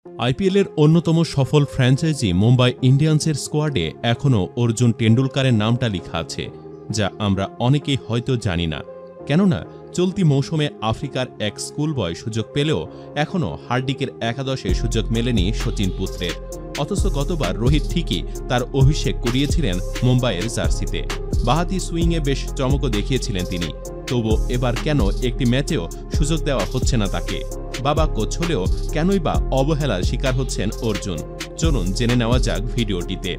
আইপিএলের অন্যতম সফল ফ্র্যাঞ্চাইজি মুম্বাই ইন্ডিয়ান্সের স্কোয়াডে এখনও অর্জুন টেন্ডুলকারের নামটা লেখা আছে, যা আমরা অনেকেই হয়তো জানি না। কেননা চলতি মৌসুমে আফ্রিকার এক স্কুল বয় সুযোগ পেলেও এখনও হার্দিকের একাদশে সুযোগ মেলেনি শচীন পুত্রের। অথচ গতবার রোহিত ঠিকই তার অভিষেক করিয়েছিলেন মুম্বাইয়ের জার্সিতে। বাঁহাতি সুইংয়ে বেশ চমকও দেখিয়েছিলেন তিনি। তবুও এবার কেন একটি ম্যাচেও সুযোগ দেওয়া হচ্ছে না তাকে? বাবা কোচ হলেও কেনই বা অবহেলার শিকার হচ্ছেন অর্জুন? চলুন জেনে নেওয়া যাক ভিডিওটিতে।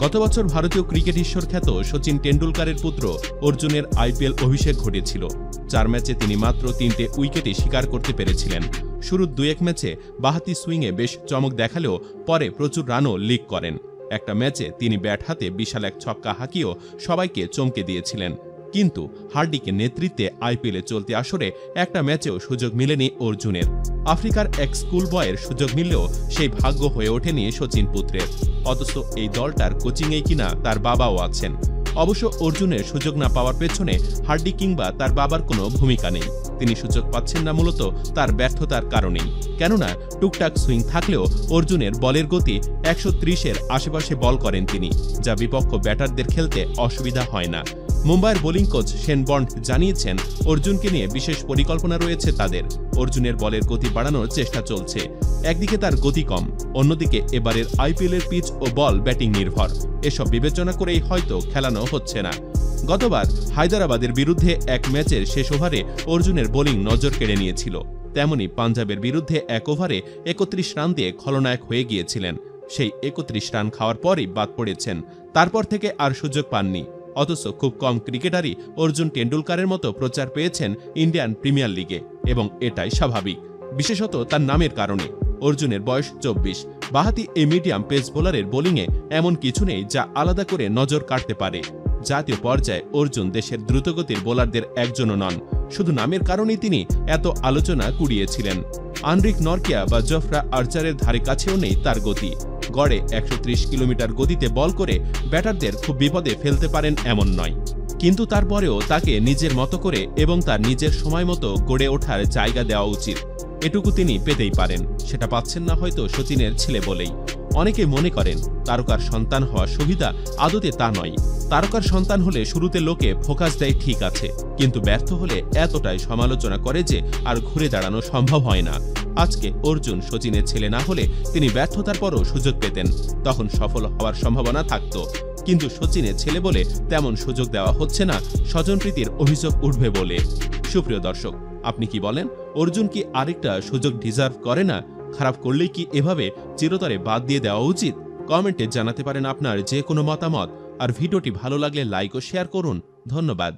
গত বছর ভারতীয় ক্রিকেট ঈশ্বর খ্যাত শচীন টেন্ডুলকারের পুত্র অর্জুনের আইপিএল অভিষেক ঘটেছিল। 4 ম্যাচে তিনি মাত্র 3টে উইকেটই শিকার করতে পেরেছিলেন। শুরুর 2-1 ম্যাচে বাঁহাতি সুইংয়ে বেশ চমক দেখালেও পরে প্রচুর রানও লিক করেন। একটা ম্যাচে তিনি ব্যাট হাতে বিশাল এক ছক্কা হাঁকিয়েও সবাইকে চমকে দিয়েছিলেন। কিন্তু হার্দিকের নেতৃত্বে আইপিএলে চলতি আসরে একটা ম্যাচেও সুযোগ মিলেনি অর্জুনের। আফ্রিকার এক স্কুল বয়ের সুযোগ মিললেও সেই ভাগ্য হয়ে ওঠেনি শচীন পুত্রের। অথচ এই দলটার কোচিংয়েই কিনা তার বাবাও আছেন। অবশ্য অর্জুনের সুযোগ না পাওয়ার পেছনে হার্দিক কিংবা তার বাবার কোনো ভূমিকা নেই। তিনি সুযোগ পাচ্ছেন না মূলত তার ব্যর্থতার কারণেই। কেননা টুকটাক সুইং থাকলেও অর্জুনের বলের গতি 130-এর আশেপাশে বল করেন তিনি, যা বিপক্ষ ব্যাটারদের খেলতে অসুবিধা হয় না। মুম্বাইয়ের বোলিং কোচ শেন বন্ড জানিয়েছেন, অর্জুনকে নিয়ে বিশেষ পরিকল্পনা রয়েছে তাদের। অর্জুনের বলের গতি বাড়ানোর চেষ্টা চলছে। একদিকে তার গতি কম, অন্যদিকে এবারের আইপিএলের পিচ ও বল ব্যাটিং নির্ভর। এসব বিবেচনা করেই হয়তো খেলানো হচ্ছে না। গতবার হায়দরাবাদের বিরুদ্ধে এক ম্যাচের শেষ ওভারে অর্জুনের বোলিং নজর কেড়ে নিয়েছিল। তেমনি পাঞ্জাবের বিরুদ্ধে এক ওভারে 31 রান দিয়ে খলনায়ক হয়ে গিয়েছিলেন। সেই 31 রান খাওয়ার পরই বাদ পড়েছেন। তারপর থেকে আর সুযোগ পাননি। অথচ খুব কম ক্রিকেটারই অর্জুন টেন্ডুলকারের মতো প্রচার পেয়েছেন ইন্ডিয়ান প্রিমিয়ার লিগে, এবং এটাই স্বাভাবিক, বিশেষত তার নামের কারণে। অর্জুনের বয়স 24। বাঁহাতি এই মিডিয়াম পেস বোলারের বোলিংয়ে এমন কিছু নেই যা আলাদা করে নজর কাটতে পারে। জাতীয় পর্যায়ে অর্জুন দেশের দ্রুতগতির বোলারদের একজনও নন। শুধু নামের কারণেই তিনি এত আলোচনা কুড়িয়েছিলেন। আনরিক নরকিয়া বা জফরা আর্চারের ধারে কাছেও নেই তার গতি। গড়ে 130 কিলোমিটার গতিতে বল করে ব্যাটারদের খুব বিপদে ফেলতে পারেন এমন নয়। কিন্তু তারপরেও তাকে নিজের মতো করে এবং তার নিজের সময় মতো গড়ে ওঠার জায়গা দেওয়া উচিত। এটুকু তিনি পেতেই পারেন। সেটা পাচ্ছেন না হয়তো শচীনের ছেলে বলেই। অনেকে মনে করেন তারকার সন্তান হওয়া সুবিধা, আদতে তা নয়। তারকার সন্তান হলে শুরুতে লোকে ফোকাস দেয় ঠিক আছে, কিন্তু ব্যর্থ হলে এতটাই সমালোচনা করে যে আর ঘুরে দাঁড়ানো সম্ভব হয় না। আজকে অর্জুন শচীনের ছেলে না হলে তিনি ব্যর্থতার পরও সুযোগ পেতেন, তখন সফল হওয়ার সম্ভাবনা থাকত। কিন্তু শচীনের ছেলে বলে তেমন সুযোগ দেওয়া হচ্ছে না, স্বজনপ্রীতির অভিযোগ উঠবে বলে। সুপ্রিয় দর্শক, আপনি কি বলেন? অর্জুন কি আরেকটা সুযোগ ডিজার্ভ করে না? খারাপ করলেই কি এভাবে চিরতরে বাদ দিয়ে দেওয়া উচিত? কমেন্টে জানাতে পারেন আপনার যে কোনো মতামত। আর ভিডিওটি ভালো লাগলে লাইক ও শেয়ার করুন। ধন্যবাদ।